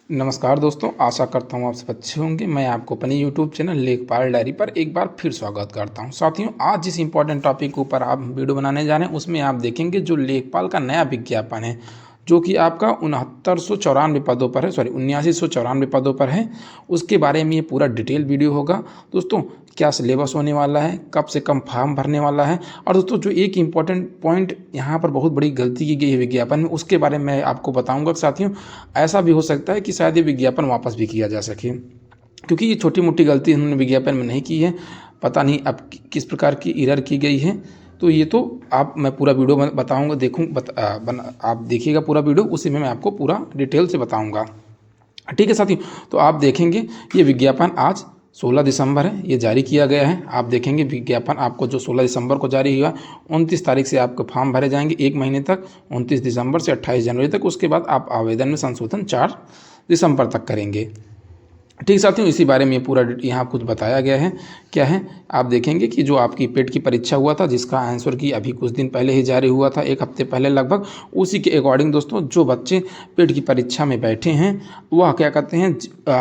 नमस्कार दोस्तों, आशा करता हूँ आप सब अच्छे होंगे। मैं आपको अपने यूट्यूब चैनल लेखपाल डायरी पर एक बार फिर स्वागत करता हूँ। साथियों, आज जिस इंपॉर्टेंट टॉपिक के ऊपर आप वीडियो बनाने जा रहे हैं उसमें आप देखेंगे जो लेखपाल का नया विज्ञापन है, जो कि आपका 6994 पदों पर है, 8994 पदों पर है। उसके बारे में ये पूरा डिटेल वीडियो होगा। दोस्तों, क्या सिलेबस होने वाला है, कब से कम फॉर्म भरने वाला है, और दोस्तों जो एक इम्पॉर्टेंट पॉइंट यहाँ पर बहुत बड़ी गलती की गई है विज्ञापन में, उसके बारे में मैं आपको बताऊंगा। साथियों, ऐसा भी हो सकता है कि शायद ये विज्ञापन वापस भी किया जा सके, क्योंकि ये छोटी मोटी गलती उन्होंने विज्ञापन में नहीं की है। पता नहीं अब किस प्रकार की एरर की गई है। तो ये तो मैं पूरा वीडियो बताऊंगा, आप देखिएगा पूरा वीडियो, उसी में मैं आपको पूरा डिटेल से बताऊंगा। ठीक है साथियों, तो आप देखेंगे ये विज्ञापन आज 16 दिसंबर है, ये जारी किया गया है। आप देखेंगे विज्ञापन आपको जो 16 दिसंबर को जारी हुआ, 29 तारीख से आपके फॉर्म भरे जाएंगे, 1 महीने तक, 29 दिसंबर से 28 जनवरी तक। उसके बाद आप आवेदन में संशोधन 4 दिसंबर तक करेंगे। ठीक साथियों, इसी बारे में पूरा यहाँ कुछ बताया गया है। क्या है, आप देखेंगे कि जो आपकी पेट की परीक्षा हुआ था, जिसका आंसर की अभी कुछ दिन पहले ही जारी हुआ था, 1 हफ्ते पहले लगभग, उसी के अकॉर्डिंग दोस्तों जो बच्चे पेट की परीक्षा में बैठे हैं वह क्या कहते हैं,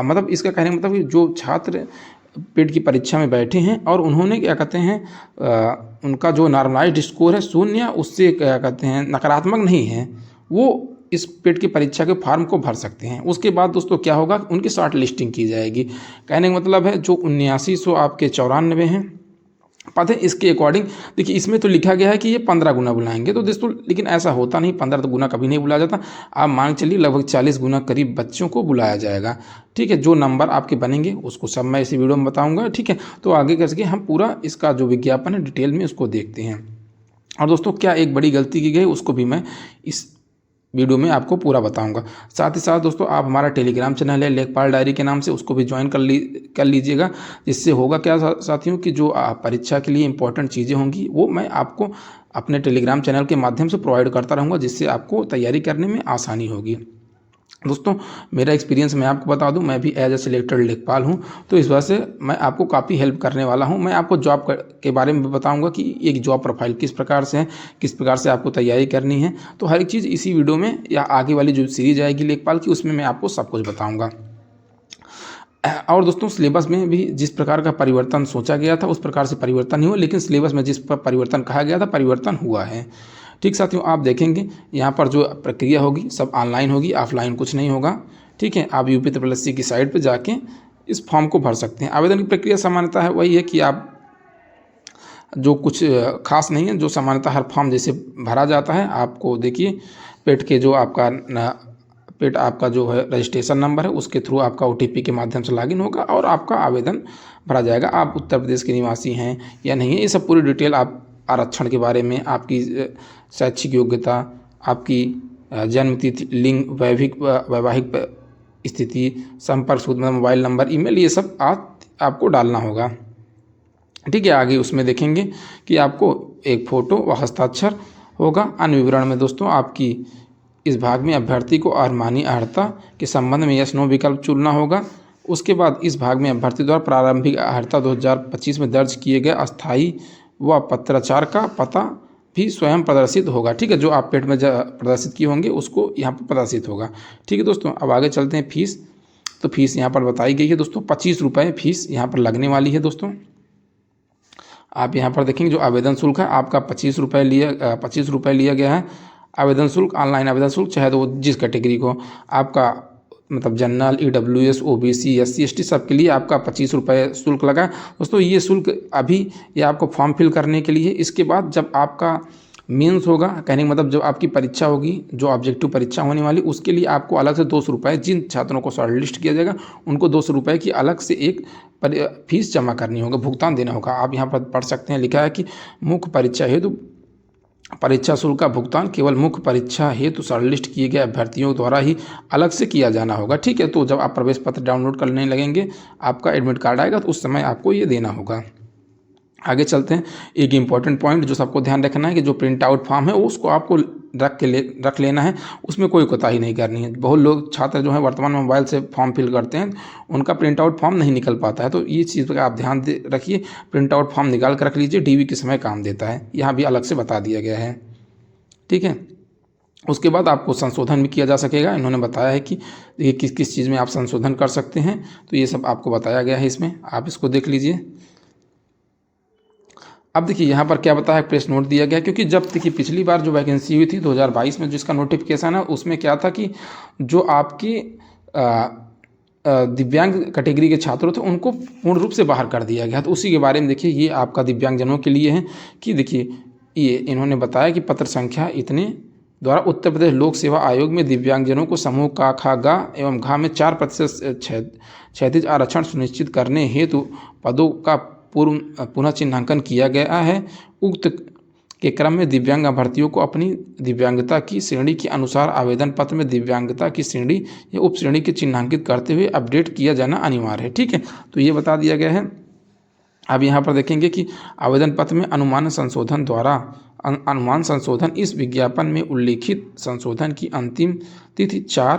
मतलब इसका कहने का मतलब कि जो छात्र पेट की परीक्षा में बैठे हैं और उन्होंने क्या कहते हैं, उनका जो नॉर्मलाइज्ड स्कोर है 0, उससे क्या कहते हैं नकारात्मक नहीं है, वो इस पेट की परीक्षा के फॉर्म को भर सकते हैं। उसके बाद दोस्तों क्या होगा, उनकी शॉर्ट लिस्टिंग की जाएगी। कहने का मतलब है जो 8900 आपके 94 हैं पद है, इसके अकॉर्डिंग देखिए इसमें तो लिखा गया है कि ये 15 गुना बुलाएंगे, तो दोस्तों लेकिन ऐसा होता नहीं, 15 गुना कभी नहीं बुलाया जाता। आप मान चलिए लगभग 40 गुना करीब बच्चों को बुलाया जाएगा। ठीक है, जो नंबर आपके बनेंगे उसको सब मैं इसी वीडियो में बताऊंगा। ठीक है, तो आगे करके हम पूरा इसका जो विज्ञापन है डिटेल में उसको देखते हैं। और दोस्तों क्या एक बड़ी गलती की गई उसको भी मैं इस वीडियो में आपको पूरा बताऊंगा। साथ ही साथ दोस्तों आप हमारा टेलीग्राम चैनल है लेखपाल डायरी के नाम से, उसको भी ज्वाइन कर लीजिएगा। जिससे होगा क्या साथियों कि जो परीक्षा के लिए इंपॉर्टेंट चीज़ें होंगी वो मैं आपको अपने टेलीग्राम चैनल के माध्यम से प्रोवाइड करता रहूँगा, जिससे आपको तैयारी करने में आसानी होगी। दोस्तों मेरा एक्सपीरियंस मैं आपको बता दूं, मैं भी एज ए सिलेक्टेड लेखपाल हूं, तो इस वजह से मैं आपको काफ़ी हेल्प करने वाला हूं। मैं आपको जॉब के बारे में भी बताऊंगा कि एक जॉब प्रोफाइल किस प्रकार से है, किस प्रकार से आपको तैयारी करनी है। तो हर एक चीज़ इसी वीडियो में या आगे वाली जो सीरीज आएगी लेखपाल की, उसमें मैं आपको सब कुछ बताऊँगा। और दोस्तों सिलेबस में भी जिस प्रकार का परिवर्तन सोचा गया था उस प्रकार से परिवर्तन नहीं हुआ, लेकिन सिलेबस में जिस पर परिवर्तन कहा गया था परिवर्तन हुआ है। ठीक साथियों, आप देखेंगे यहाँ पर जो प्रक्रिया होगी सब ऑनलाइन होगी, ऑफलाइन कुछ नहीं होगा। ठीक है, आप UP-SSC की साइट पर जाके इस फॉर्म को भर सकते हैं। आवेदन की प्रक्रिया सामान्यतः है वही है कि आप जो कुछ खास नहीं है, जो सामान्यतः हर फॉर्म जैसे भरा जाता है। आपको देखिए पेट के जो आपका जो है रजिस्ट्रेशन नंबर है उसके थ्रू आपका OTP के माध्यम से लॉगिन होगा और आपका आवेदन भरा जाएगा। आप उत्तर प्रदेश के निवासी हैं या नहीं है, ये सब पूरी डिटेल आप आरक्षण के बारे में, आपकी शैक्षिक योग्यता, आपकी जन्म तिथि, लिंग, वैवाहिक स्थिति, संपर्क सूचना, मोबाइल नंबर, ईमेल, ये सब आपको डालना होगा। ठीक है, आगे उसमें देखेंगे कि आपको एक फ़ोटो व हस्ताक्षर होगा। अन्य विवरण में दोस्तों आपकी इस भाग में अभ्यर्थी को अनुमानी अर्हता के संबंध में यस नो विकल्प चुनना होगा। उसके बाद इस भाग में अभ्यर्थी द्वारा प्रारंभिक अर्हता 2025 में दर्ज किए गए अस्थायी व पत्राचार का पता भी स्वयं प्रदर्शित होगा। ठीक है, जो आप पेट में प्रदर्शित किए होंगे उसको यहाँ पर प्रदर्शित होगा। ठीक है दोस्तों, अब आगे चलते हैं। फीस, तो फीस यहाँ पर बताई गई है दोस्तों, 25 रुपये फीस यहाँ पर लगने वाली है। दोस्तों आप यहाँ पर देखेंगे जो आवेदन शुल्क है आपका 25 रुपये लिया गया है। आवेदन शुल्क, ऑनलाइन आवेदन शुल्क, चाहे तो जिस कैटेगरी को आपका मतलब general, EWS, OBC, SC, ST सबके लिए आपका 25 रुपये शुल्क लगा। दोस्तों ये शुल्क अभी ये आपको फॉर्म फिल करने के लिए, इसके बाद जब आपका मेंस होगा, कहने का मतलब जब आपकी परीक्षा होगी, जो ऑब्जेक्टिव परीक्षा होने वाली, उसके लिए आपको अलग से 200 रुपये, जिन छात्रों को शॉर्ट लिस्ट किया जाएगा उनको 200 रुपये की अलग से एक फीस जमा करनी होगा, भुगतान देना होगा। आप यहाँ पर पढ़ सकते हैं, लिखा है कि मुख्य परीक्षा हेतु परीक्षा शुल्क का भुगतान केवल मुख्य परीक्षा हेतु शॉर्टलिस्ट किए गए अभ्यर्थियों द्वारा ही अलग से किया जाना होगा। ठीक है, तो जब आप प्रवेश पत्र डाउनलोड करने लगेंगे, आपका एडमिट कार्ड आएगा, तो उस समय आपको ये देना होगा। आगे चलते हैं। एक इम्पॉर्टेंट पॉइंट जो सबको ध्यान रखना है कि जो प्रिंट आउट फॉर्म है उसको आपको रख लेना है, उसमें कोई कोताही नहीं करनी है। बहुत लोग छात्र जो हैं वर्तमान में मोबाइल से फॉर्म फिल करते हैं, उनका प्रिंट आउट फॉर्म नहीं निकल पाता है, तो ये चीज़ पर आप ध्यान रखिए। प्रिंट आउट फॉर्म निकाल कर रख लीजिए, DV के समय काम देता है, यहाँ भी अलग से बता दिया गया है। ठीक है, उसके बाद आपको संशोधन भी किया जा सकेगा। इन्होंने बताया है कि ये किस किस चीज़ में आप संशोधन कर सकते हैं, तो ये सब आपको बताया गया है इसमें, आप इसको देख लीजिए। अब देखिए यहाँ पर क्या बताया, प्रेस नोट दिया गया, क्योंकि जब देखिए पिछली बार जो वैकेंसी हुई थी 2022 में, जिसका नोटिफिकेशन है, उसमें क्या था कि जो आपकी दिव्यांग कैटेगरी के छात्र थे उनको पूर्ण रूप से बाहर कर दिया गया। तो उसी के बारे में देखिए, ये आपका दिव्यांगजनों के लिए है कि देखिए ये इन्होंने बताया कि पत्र संख्या इतने द्वारा उत्तर प्रदेश लोक सेवा आयोग में दिव्यांगजनों को समूह का खा गा एवं घा में 4% क्षैतिज आरक्षण सुनिश्चित करने हेतु पदों का पुनः चिन्हांकन किया गया है। उक्त के क्रम में दिव्यांग अभ्यर्थियों को अपनी दिव्यांगता की श्रेणी के अनुसार आवेदन पत्र में दिव्यांगता की श्रेणी या उप श्रेणी के चिन्हांकित करते हुए अपडेट किया जाना अनिवार्य है। ठीक है, तो ये बता दिया गया है। अब यहाँ पर देखेंगे कि आवेदन पत्र में अनुमान संशोधन इस विज्ञापन में उल्लिखित संशोधन की अंतिम तिथि 4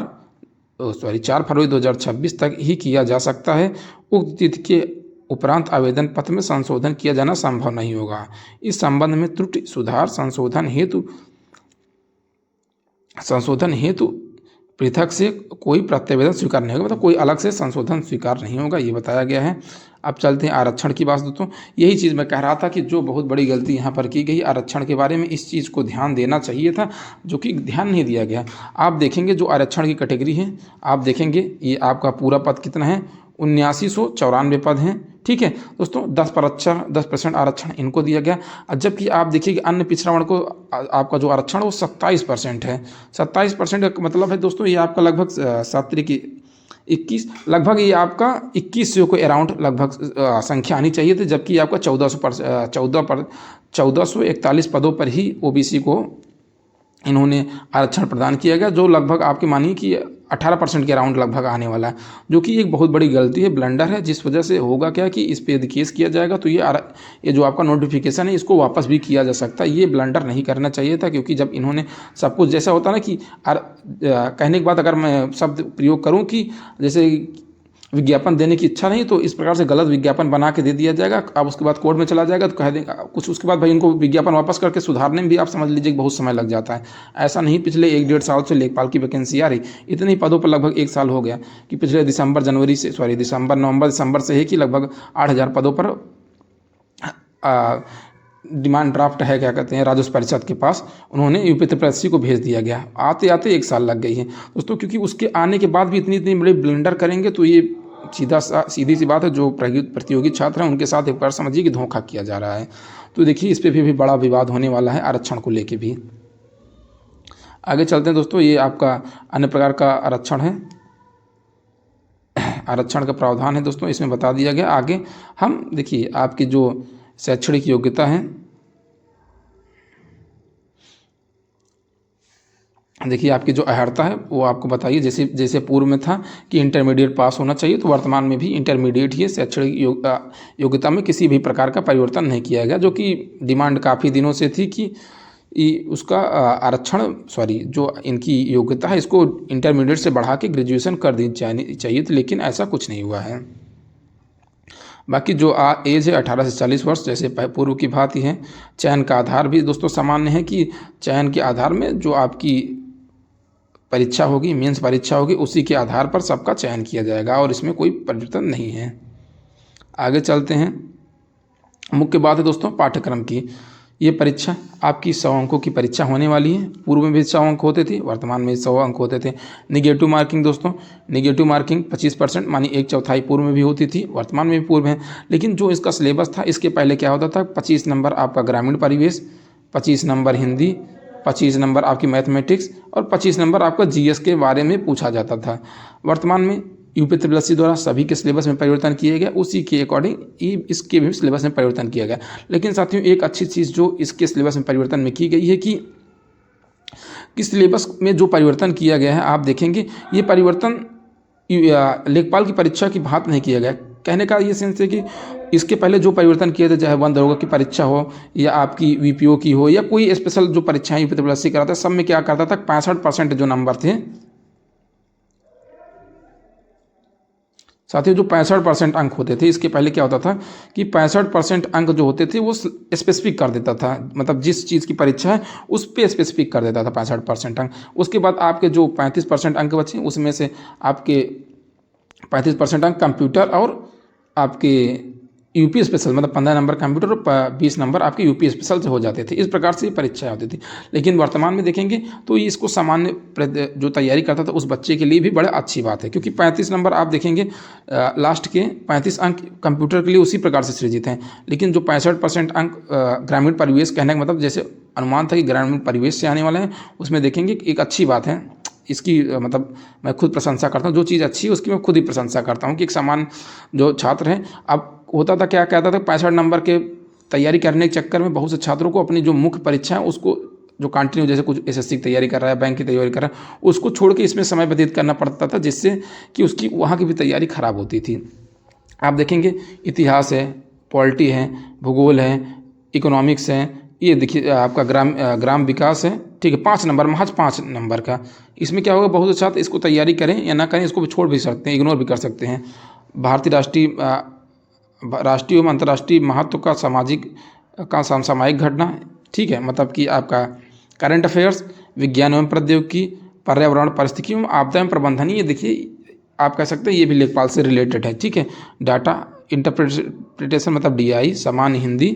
फरवरी 2026 तक ही किया जा सकता है। उक्त तिथि के उपरांत आवेदन पत्र में संशोधन किया जाना संभव नहीं होगा। इस संबंध में त्रुटि सुधार संशोधन हेतु पृथक से कोई प्रत्यावेदन स्वीकार नहीं होगा, मतलब कोई अलग से संशोधन स्वीकार नहीं होगा, ये बताया गया है। अब चलते हैं आरक्षण की बात। दोस्तों यही चीज़ मैं कह रहा था कि जो बहुत बड़ी गलती यहाँ पर की गई, आरक्षण के बारे में इस चीज़ को ध्यान देना चाहिए था, जो कि ध्यान नहीं दिया गया। आप देखेंगे जो आरक्षण की कैटेगरी है, आप देखेंगे ये आपका पूरा पद कितना है, 7994 पद हैं। ठीक है दोस्तों, 10% आरक्षण इनको दिया गया। जबकि आप देखिए कि अन्य पिछड़ा वर्ग को आपका जो आरक्षण वो 27% है। 27% का मतलब है दोस्तों, ये आपका लगभग 21, लगभग ये आपका 2100 को अराउंड लगभग संख्या आनी चाहिए थी, जबकि आपका 1441 पदों पर ही ओबीसी को इन्होंने आरक्षण प्रदान किया गया, जो लगभग आपके मानिए कि 18% के अराउंड लगभग आने वाला है, जो कि एक बहुत बड़ी गलती है, ब्लंडर है, जिस वजह से होगा क्या कि इस पे यदि केस किया जाएगा तो ये जो आपका नोटिफिकेशन है इसको वापस भी किया जा सकता है। ये ब्लंडर नहीं करना चाहिए था, क्योंकि जब इन्होंने सब कुछ, जैसा होता है ना कि कहने के बाद अगर मैं शब्द प्रयोग करूँ कि जैसे विज्ञापन देने की इच्छा नहीं, तो इस प्रकार से गलत विज्ञापन बना के दे दिया जाएगा। अब उसके बाद कोर्ट में चला जाएगा तो कह देंगे कुछ, उसके बाद भाई इनको विज्ञापन वापस करके सुधारने में भी आप समझ लीजिए कि बहुत समय लग जाता है। ऐसा नहीं, पिछले 1-1.5 साल से लेखपाल की वैकेंसी आ रही, इतने ही पदों पर लगभग 1 साल हो गया कि पिछले नवंबर दिसंबर से है कि लगभग 8000 पदों पर डिमांड ड्राफ्ट है, क्या कहते हैं, राजस्व परिषद के पास, उन्होंने यूपी त्रिपक्षी को भेज दिया गया। आते आते 1 साल लग गई है दोस्तों, क्योंकि उसके आने के बाद भी इतनी बड़ी ब्लंडर करेंगे तो ये सीधी सी बात है, जो प्रतियोगी छात्र हैं उनके साथ एक बार समझिए कि धोखा किया जा रहा है। तो देखिए इस पर भी बड़ा विवाद होने वाला है आरक्षण को लेके भी। आगे चलते हैं दोस्तों, ये आपका अन्य प्रकार का आरक्षण है, आरक्षण का प्रावधान है दोस्तों, इसमें बता दिया गया। आगे हम देखिए आपकी जो शैक्षणिक योग्यता है, देखिए आपकी जो अर्हता है वो आपको बताइए, जैसे पूर्व में था कि इंटरमीडिएट पास होना चाहिए, तो वर्तमान में भी इंटरमीडिएट ही शैक्षणिक योग्यता में किसी भी प्रकार का परिवर्तन नहीं किया गया, जो कि डिमांड काफ़ी दिनों से थी कि उसका आरक्षण जो इनकी योग्यता है इसको इंटरमीडिएट से बढ़ा के ग्रेजुएशन कर दी चाहिए थी, लेकिन ऐसा कुछ नहीं हुआ है। बाकी जो एज है 18 से 40 वर्ष, जैसे पूर्व की भांति है। चयन का आधार भी दोस्तों सामान्य है कि चयन के आधार में जो आपकी परीक्षा होगी, मेंस परीक्षा होगी, उसी के आधार पर सबका चयन किया जाएगा और इसमें कोई परिवर्तन नहीं है। आगे चलते हैं, मुख्य बात है दोस्तों पाठ्यक्रम की। ये परीक्षा आपकी 100 अंकों की परीक्षा होने वाली है। पूर्व में भी 100 अंक होते थे, वर्तमान में 100 अंक होते थे। निगेटिव मार्किंग दोस्तों, निगेटिव मार्किंग 25%, मानी 1/4 पूर्व में भी होती थी, वर्तमान में भी पूर्व है। लेकिन जो इसका सिलेबस था, इसके पहले क्या होता था, 25 नंबर आपका ग्रामीण परिवेश, 25 नंबर हिंदी, 25 नंबर आपकी मैथमेटिक्स और 25 नंबर आपका जीएस के बारे में पूछा जाता था। वर्तमान में यूपी त्रिपक्षी द्वारा सभी के सिलेबस में परिवर्तन किए गए, उसी के अकॉर्डिंग इसके भी सिलेबस में परिवर्तन किया गया। लेकिन साथियों एक अच्छी चीज़ जो इसके सिलेबस में परिवर्तन में की गई है कि सिलेबस में जो परिवर्तन किया गया है, आप देखेंगे ये परिवर्तन लेखपाल की परीक्षा की भांति नहीं किया गया। कहने का ये सेंस है कि इसके पहले जो परिवर्तन किए थे, चाहे वन दरोगा की परीक्षा हो या आपकी वीपीओ की हो या कोई स्पेशल जो परीक्षाएं यूपी त्रिपक्षी कराता है, सब में क्या करता था, 65% जो नंबर थे साथियों जो 65% अंक होते थे, इसके पहले क्या होता था कि 65% अंक जो होते थे वो स्पेसिफिक कर देता था, मतलब जिस चीज़ की परीक्षा है उस पे स्पेसिफिक कर देता था 65% अंक। उसके बाद आपके जो 35% अंक बचे उसमें से आपके 35% अंक कंप्यूटर और आपके यूपी स्पेशल, मतलब 15 नंबर कंप्यूटर और 20 नंबर आपके यूपी स्पेशल से हो जाते थे। इस प्रकार से ये परीक्षाएं होती थी। लेकिन वर्तमान में देखेंगे तो ये इसको सामान्य जो तैयारी करता था उस बच्चे के लिए भी बड़ा अच्छी बात है, क्योंकि 35 नंबर आप देखेंगे लास्ट के 35 अंक कंप्यूटर के लिए उसी प्रकार से सृजित हैं। लेकिन जो 65% अंक ग्रामीण परिवेश, कहने का मतलब जैसे अनुमान था कि ग्रामीण परिवेश से आने वाले हैं, उसमें देखेंगे एक अच्छी बात है इसकी, मतलब मैं खुद प्रशंसा करता हूँ। जो चीज़ अच्छी है उसकी मैं खुद ही प्रशंसा करता हूँ कि एक सामान्य जो छात्र हैं, अब होता था क्या कहता था 65 नंबर के तैयारी करने के चक्कर में बहुत से छात्रों को अपनी जो मुख्य परीक्षा है उसको जो कंटिन्यू, जैसे कुछ एसएससी की तैयारी कर रहा है, बैंक की तैयारी कर रहा है, उसको छोड़ के इसमें समय व्यतीत करना पड़ता था, जिससे कि उसकी वहाँ की भी तैयारी खराब होती थी। आप देखेंगे इतिहास है, पॉलिटी है, भूगोल है, इकोनॉमिक्स है, ये देखिए आपका ग्राम विकास है, ठीक है, 5 नंबर, महज 5 नंबर का। इसमें क्या होगा, बहुत से छात्र इसको तैयारी करें या ना करें, इसको भी छोड़ भी सकते हैं, इग्नोर भी कर सकते हैं। भारतीय राष्ट्रीय एवं अंतर्राष्ट्रीय महत्व का सामयिक घटना, ठीक है, मतलब कि आपका करंट अफेयर्स, विज्ञान एवं प्रौद्योगिकी, पर्यावरण परिस्थिति एवं आपदा एवं प्रबंधन, ये देखिए आप कह सकते हैं ये भी लेखपाल से रिलेटेड है, ठीक है। डाटा इंटरप्रिटेशन मतलब डीआई, सामान्य हिंदी,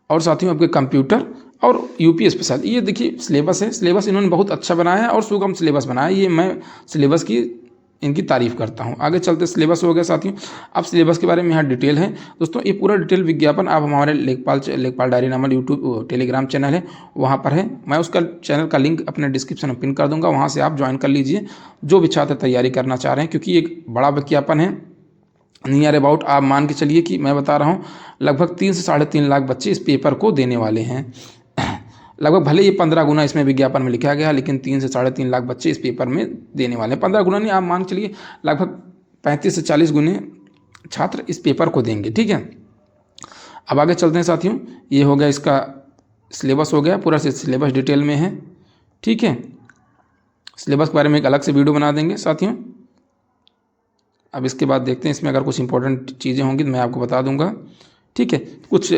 और साथियों आपके कंप्यूटर और यूपी स्पेशल, ये देखिए सिलेबस है। सिलेबस इन्होंने बहुत अच्छा बनाया है और सुगम सिलेबस बनाया है, ये मैं सिलेबस की इनकी तारीफ़ करता हूँ। आगे चलते सिलेबस हो गया साथियों। अब सिलेबस के बारे में यहाँ डिटेल है दोस्तों, ये पूरा डिटेल विज्ञापन आप हमारे लेखपाल डायरी नामक यूट्यूब टेलीग्राम चैनल है वहाँ पर है, मैं उसका चैनल का लिंक अपने डिस्क्रिप्शन में पिन कर दूँगा, वहाँ से आप ज्वाइन कर लीजिए जो भी छात्र तैयारी करना चाह रहे हैं, क्योंकि एक बड़ा विज्ञापन है। नियर अबाउट आप मान के चलिए कि मैं बता रहा हूँ लगभग 3 से 3.5 लाख बच्चे इस पेपर को देने वाले हैं। लगभग भले ये 15 गुना इसमें विज्ञापन में लिखा गया, लेकिन 3 से 3.5 लाख बच्चे इस पेपर में देने वाले हैं। 15 गुना नहीं, आप मान चलिए लगभग 35 से 40 गुने छात्र इस पेपर को देंगे, ठीक है। अब आगे चलते हैं साथियों, ये हो गया इसका सिलेबस हो गया, पूरा सिलेबस डिटेल में है, ठीक है। सिलेबस के बारे में एक अलग से वीडियो बना देंगे साथियों। अब इसके बाद देखते हैं इसमें अगर कुछ इंपॉर्टेंट चीज़ें होंगी तो मैं आपको बता दूंगा, ठीक है। कुछ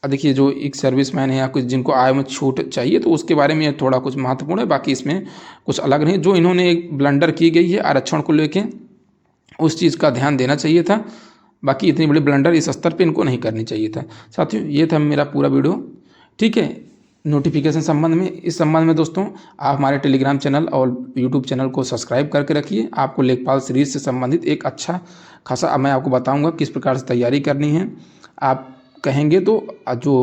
देखिए जो एक सर्विसमैन है या कुछ जिनको आय में छूट चाहिए तो उसके बारे में थोड़ा कुछ महत्वपूर्ण है, बाकी इसमें कुछ अलग नहीं। जो इन्होंने एक ब्लंडर की गई है आरक्षण को लेके, उस चीज़ का ध्यान देना चाहिए था, बाकी इतनी बड़ी ब्लंडर इस स्तर पे इनको नहीं करनी चाहिए था। साथियों ये था मेरा पूरा वीडियो, ठीक है। नोटिफिकेशन संबंध में, इस संबंध में दोस्तों आप हमारे टेलीग्राम चैनल और यूट्यूब चैनल को सब्सक्राइब करके रखिए। आपको लेखपाल सीरीज से संबंधित एक अच्छा खासा मैं आपको बताऊंगा किस प्रकार से तैयारी करनी है। आप कहेंगे तो जो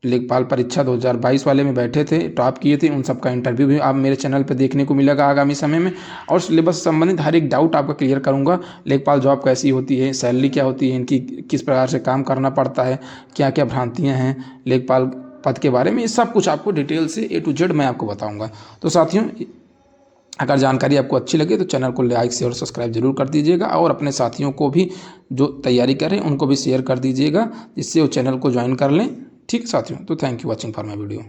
लेखपाल परीक्षा 2022 वाले में बैठे थे, टॉप किए थे, उन सबका इंटरव्यू भी आप मेरे चैनल पर देखने को मिलेगा आगामी समय में, और सिलेबस से संबंधित हर एक डाउट आपका क्लियर करूंगा। लेखपाल जॉब कैसी होती है, सैलरी क्या होती है इनकी, किस प्रकार से काम करना पड़ता है, क्या क्या भ्रांतियाँ हैं लेखपाल पद के बारे में, ये सब कुछ आपको डिटेल से A to Z मैं आपको बताऊंगा। तो साथियों अगर जानकारी आपको अच्छी लगे तो चैनल को लाइक शेयर सब्सक्राइब जरूर कर दीजिएगा, और अपने साथियों को भी जो तैयारी कर रहे हैं उनको भी शेयर कर दीजिएगा, जिससे वो चैनल को ज्वाइन कर लें, ठीक साथियों। तो thank you watching for my video.